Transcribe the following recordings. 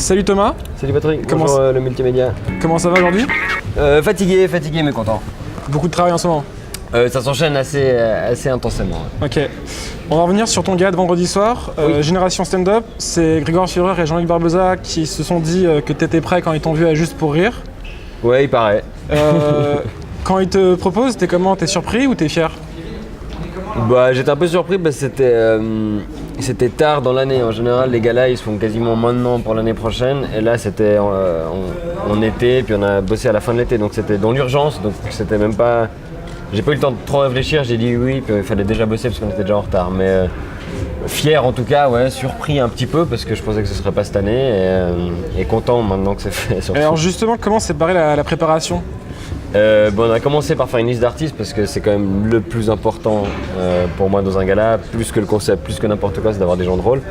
Salut Thomas. Salut Patrick, Comment bonjour le multimédia. Comment ça va aujourd'hui? Fatigué mais content. Beaucoup de travail en ce moment. Ça s'enchaîne assez intensément. Ouais. Ok. On va revenir sur ton gala de vendredi soir, Oui. Génération Stand-Up. C'est Grégoire Fureur et Jean-Luc Barbeza qui se sont dit que t'étais prêt quand ils t'ont vu à Juste pour Rire. Ouais, il paraît. Quand ils te proposent, t'es comment? T'es surpris ou t'es fier? Bah, j'étais un peu surpris parce que c'était tard dans l'année. En général, les galas ils se font quasiment maintenant pour l'année prochaine. Et là, c'était en été, puis on a bossé à la fin de l'été. Donc c'était dans l'urgence. Donc c'était même pas. J'ai pas eu le temps de trop réfléchir. J'ai dit oui, puis il fallait déjà bosser parce qu'on était déjà en retard. Mais fier en tout cas, ouais, surpris un petit peu parce que je pensais que ce serait pas cette année. Et content maintenant que c'est fait. Surtout. Alors justement, comment s'est barrée la préparation? On a commencé par faire une liste d'artistes parce que c'est quand même le plus important pour moi dans un gala, plus que le concept, plus que n'importe quoi, c'est d'avoir des gens drôles.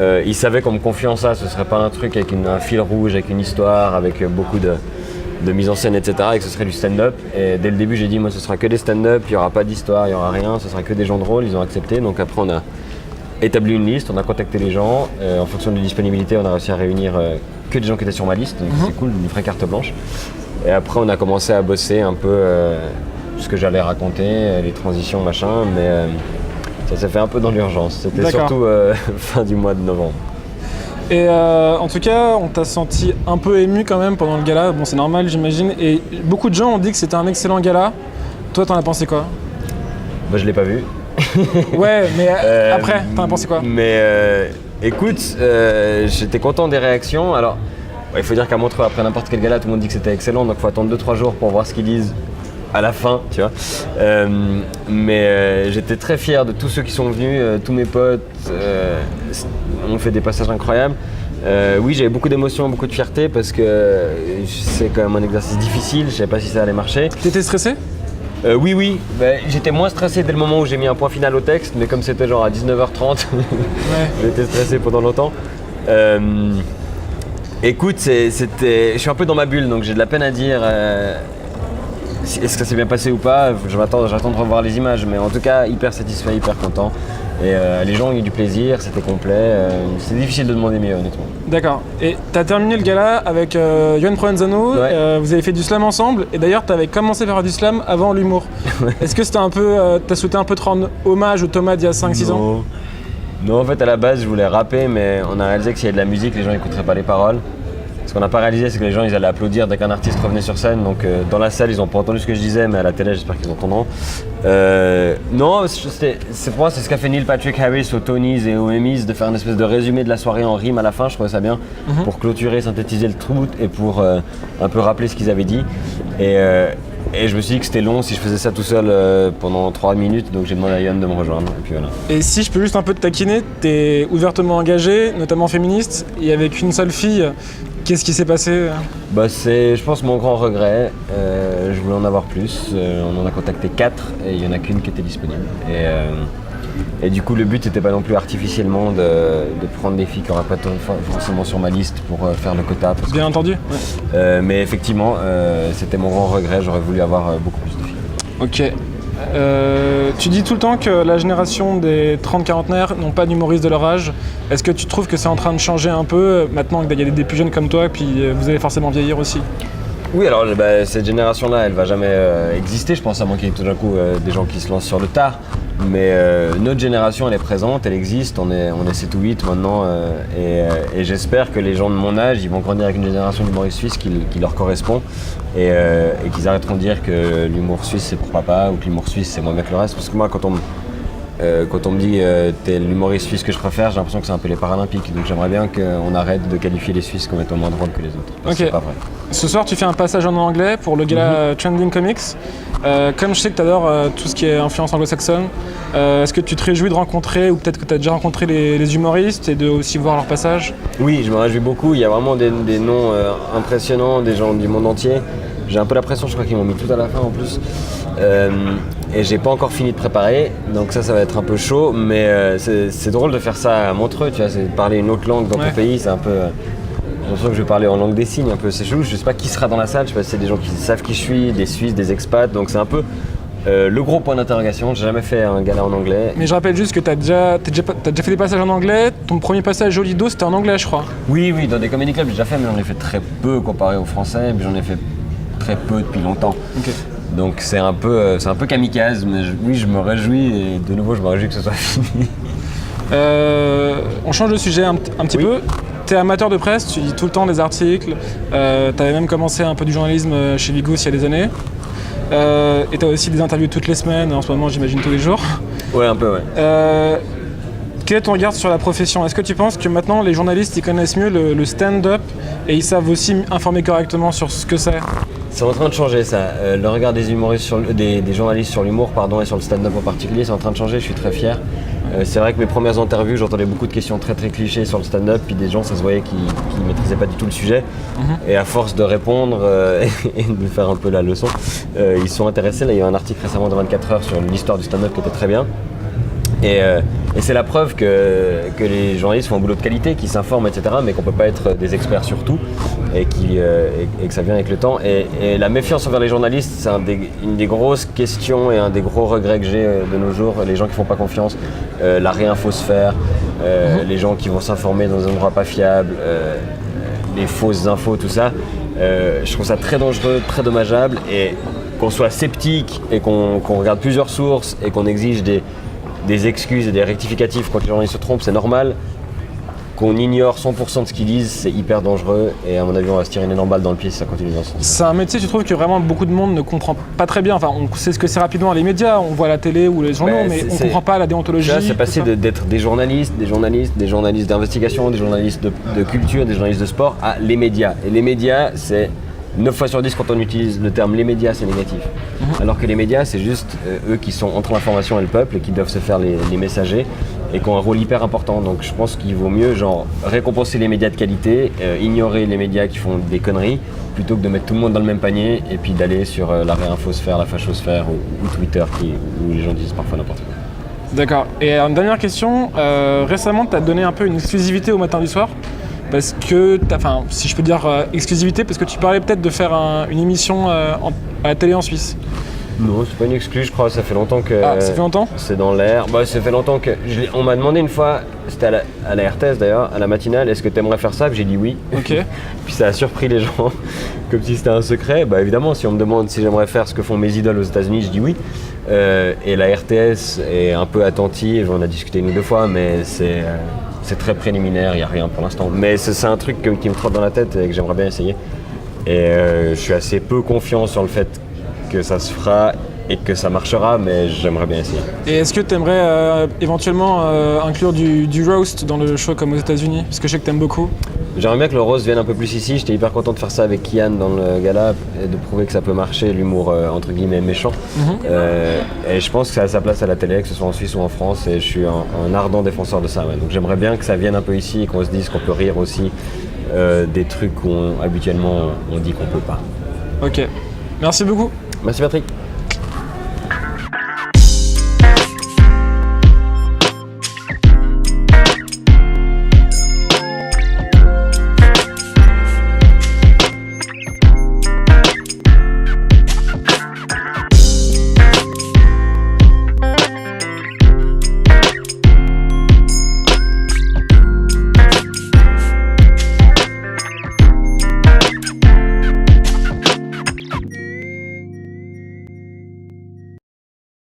Ils savaient qu'en me confiant ça, ce serait pas un truc avec un fil rouge, avec une histoire, avec beaucoup de mise en scène, etc. et que ce serait du stand-up. Et dès le début, j'ai dit, moi, ce sera que des stand-up, il n'y aura pas d'histoire, il n'y aura rien, ce sera que des gens drôles. Ils ont accepté. Donc après, on a établi une liste, on a contacté les gens. En fonction de la disponibilité, on a réussi à réunir que des gens qui étaient sur ma liste. Donc c'est cool, une vraie carte blanche. Et après, on a commencé à bosser un peu ce que j'allais raconter, les transitions, machin, mais ça s'est fait un peu dans l'urgence. C'était D'accord. surtout fin du mois de novembre. Et en tout cas, on t'a senti un peu ému quand même pendant le gala. Bon, c'est normal, j'imagine. Et beaucoup de gens ont dit que c'était un excellent gala. Toi, t'en as pensé quoi? Bah, je l'ai pas vu. Ouais, mais après, t'en as pensé quoi? Mais écoute, j'étais content des réactions. Alors, il faut dire qu'à Montreux, après n'importe quel gala, tout le monde dit que c'était excellent, donc il faut attendre 2-3 jours pour voir ce qu'ils disent à la fin, tu vois. Mais j'étais très fier de tous ceux qui sont venus, tous mes potes ont fait des passages incroyables. Oui, j'avais beaucoup d'émotions, beaucoup de fierté parce que c'est quand même un exercice difficile, je savais pas si ça allait marcher. T'étais stressé? Oui, bah, j'étais moins stressé dès le moment où j'ai mis un point final au texte, mais comme c'était genre à 19h30, Ouais. j'étais stressé pendant longtemps. Écoute, je suis un peu dans ma bulle, donc j'ai de la peine à dire est-ce que ça s'est bien passé ou pas. J'attends de revoir les images, mais en tout cas, hyper satisfait, hyper content. Et les gens ont eu du plaisir, c'était complet. C'est difficile de demander mieux, honnêtement. D'accord. Et t'as terminé le gala avec Yoann Provenzano. Ouais. Vous avez fait du slam ensemble. Et d'ailleurs, t'avais commencé par faire du slam avant l'humour. Est-ce que c'était un peu. T'as souhaité un peu te rendre hommage au Thomas d'il y a 5-6 ans? Non, en fait, à la base, je voulais rapper, mais on a réalisé que s'il y avait de la musique, les gens n'écouteraient pas les paroles. Ce qu'on n'a pas réalisé, c'est que les gens ils allaient applaudir dès qu'un artiste revenait sur scène. Donc dans la salle, ils n'ont pas entendu ce que je disais, mais à la télé, j'espère qu'ils entendront. Non, pour moi, c'est ce qu'a fait Neil Patrick Harris aux Tonys et aux Emmys, de faire une espèce de résumé de la soirée en rime à la fin. Je trouvais ça bien pour clôturer, synthétiser le tout et pour un peu rappeler ce qu'ils avaient dit. Et je me suis dit que c'était long si je faisais ça tout seul pendant 3 minutes, donc j'ai demandé à Yoann de me rejoindre. Et puis voilà. Et si je peux juste un peu te taquiner, t'es ouvertement engagé, notamment féministe, et avec une seule fille, qu'est-ce qui s'est passé? Bah, c'est, je pense, mon grand regret. Je voulais en avoir plus. On en a contacté 4 et il n'y en a qu'une qui était disponible. Et du coup, le but n'était pas non plus artificiellement de prendre des filles qui n'auraient pas forcément sur ma liste pour faire le quota. Parce Bien entendu. mais effectivement, c'était mon grand regret. J'aurais voulu avoir beaucoup plus de filles. Ok. Tu dis tout le temps que la génération des 30-quarantenaires n'ont pas d'humoristes de leur âge. Est-ce que tu trouves que c'est en train de changer un peu maintenant qu'il y a des plus jeunes comme toi, puis vous allez forcément vieillir aussi? Oui, alors cette génération-là, elle va jamais exister, je pense, à moins qu'il y ait tout d'un coup des gens qui se lancent sur le tard. Mais notre génération, elle est présente, elle existe, on est 7 ou 8 maintenant, et j'espère que les gens de mon âge, ils vont grandir avec une génération d'humoristes suisses qui leur correspond, et qu'ils arrêteront de dire que l'humour suisse c'est pour papa, ou que l'humour suisse c'est moins bien que le reste. Parce que moi, quand on me dit t'es l'humoriste suisse que je préfère, j'ai l'impression que c'est un peu les Paralympiques. Donc j'aimerais bien qu'on arrête de qualifier les Suisses comme étant moins drôles que les autres. Parce que c'est pas vrai. Ce soir, tu fais un passage en anglais pour le gala Trending Comics. Comme je sais que tu adores tout ce qui est influence anglo-saxonne, est-ce que tu te réjouis de rencontrer, ou peut-être que tu as déjà rencontré les humoristes et de aussi voir leur passage? Oui, je me réjouis beaucoup. Il y a vraiment des noms impressionnants, des gens du monde entier. J'ai un peu la pression, je crois qu'ils m'ont mis tout à la fin en plus. Et j'ai pas encore fini de préparer, donc ça va être un peu chaud, mais c'est drôle de faire ça à Montreux, tu vois, c'est de parler une autre langue dans ton pays, c'est un peu... J'ai l'impression que je vais parler en langue des signes, un peu, c'est chelou, je sais pas qui sera dans la salle, je sais pas si c'est des gens qui savent qui je suis, des Suisses, des expats, donc c'est un peu Le gros point d'interrogation, j'ai jamais fait un gala en anglais. Mais je rappelle juste que t'as déjà fait des passages en anglais. Ton premier passage au Lido, c'était en anglais, je crois. Oui, dans des comedy clubs j'ai déjà fait, mais j'en ai fait très peu comparé aux français, mais j'en ai fait très peu depuis longtemps. Ok. Donc c'est un peu kamikaze, mais oui, je me réjouis et de nouveau je me réjouis que ce soit fini. On change de sujet un petit peu. T'es amateur de presse, tu lis tout le temps des articles. T'avais même commencé un peu du journalisme chez Vigous il y a des années. Et t'as aussi des interviews toutes les semaines, en ce moment j'imagine tous les jours. Ouais, un peu, ouais. Quel est ton regard sur la profession? Est-ce que tu penses que maintenant les journalistes ils connaissent mieux le stand-up et ils savent aussi informer correctement sur ce que c'est? C'est en train de changer ça. Le regard des humoristes des journalistes sur l'humour et sur le stand-up en particulier, c'est en train de changer, je suis très fier. C'est vrai que mes premières interviews, j'entendais beaucoup de questions très clichés sur le stand-up, puis des gens, ça se voyait qui ne maîtrisaient pas du tout le sujet. Et à force de répondre et de faire un peu la leçon, ils sont intéressés. Là, il y a eu un article récemment de 24 heures sur l'histoire du stand-up qui était très bien. Et c'est la preuve que les journalistes font un boulot de qualité, qu'ils s'informent, etc., mais qu'on ne peut pas être des experts sur tout et que ça vient avec le temps. Et la méfiance envers les journalistes, c'est une des grosses questions et un des gros regrets que j'ai de nos jours. Les gens qui ne font pas confiance, la réinfosphère, les gens qui vont s'informer dans un endroit pas fiable, les fausses infos, tout ça. Je trouve ça très dangereux, très dommageable. Et qu'on soit sceptique et qu'on regarde plusieurs sources et qu'on exige des excuses et des rectificatifs quand les journalistes se trompent, c'est normal. Qu'on ignore 100% de ce qu'ils disent, c'est hyper dangereux et à mon avis on va se tirer une énorme balle dans le pied si ça continue dans ce sens. C'est un métier, tu trouves que vraiment beaucoup de monde ne comprend pas très bien. Enfin, on sait ce que c'est rapidement les médias, on voit la télé ou les journaux, mais on ne comprend pas la déontologie. Là, c'est passé d'être des journalistes d'investigation, des journalistes de culture, des journalistes de sport à les médias. Et les médias, c'est 9 fois sur 10 quand on utilise le terme les médias, c'est négatif. Alors que les médias, c'est juste eux qui sont entre l'information et le peuple et qui doivent se faire les messagers et qui ont un rôle hyper important. Donc je pense qu'il vaut mieux récompenser les médias de qualité, ignorer les médias qui font des conneries, plutôt que de mettre tout le monde dans le même panier et puis d'aller sur la réinfosphère, la fachosphère ou Twitter où les gens disent parfois n'importe quoi. D'accord. Et une dernière question, récemment tu as donné un peu une exclusivité au Matin du Soir. Parce que, si je peux dire exclusivité, parce que tu parlais peut-être de faire une émission à la télé en Suisse. Non, c'est pas une exclue, je crois, ça fait longtemps que... Ah, ça fait longtemps ? C'est dans l'air. Bah, ça fait longtemps que... On m'a demandé une fois, c'était à la RTS d'ailleurs, à la matinale, est-ce que tu aimerais faire ça ? Puis j'ai dit oui. Ok. Puis ça a surpris les gens, comme si c'était un secret. Bah évidemment, si on me demande si j'aimerais faire ce que font mes idoles aux États-Unis, je dis oui. Et la RTS est un peu attentive, on a discuté une ou deux fois, mais c'est très préliminaire, il n'y a rien pour l'instant. Mais c'est un truc qui me trotte dans la tête et que j'aimerais bien essayer. Et je suis assez peu confiant sur le fait que ça se fera et que ça marchera, mais j'aimerais bien essayer. Et est-ce que tu aimerais éventuellement inclure du roast dans le show comme aux États-Unis ? Parce que je sais que tu aimes beaucoup. J'aimerais bien que le roast vienne un peu plus ici. J'étais hyper content de faire ça avec Kian dans le gala et de prouver que ça peut marcher, l'humour entre guillemets méchant. Et je pense que ça a sa place à la télé, que ce soit en Suisse ou en France, et je suis un ardent défenseur de ça. Ouais. Donc j'aimerais bien que ça vienne un peu ici et qu'on se dise qu'on peut rire aussi des trucs où habituellement on dit qu'on peut pas. Ok. Merci beaucoup. Merci Patrick.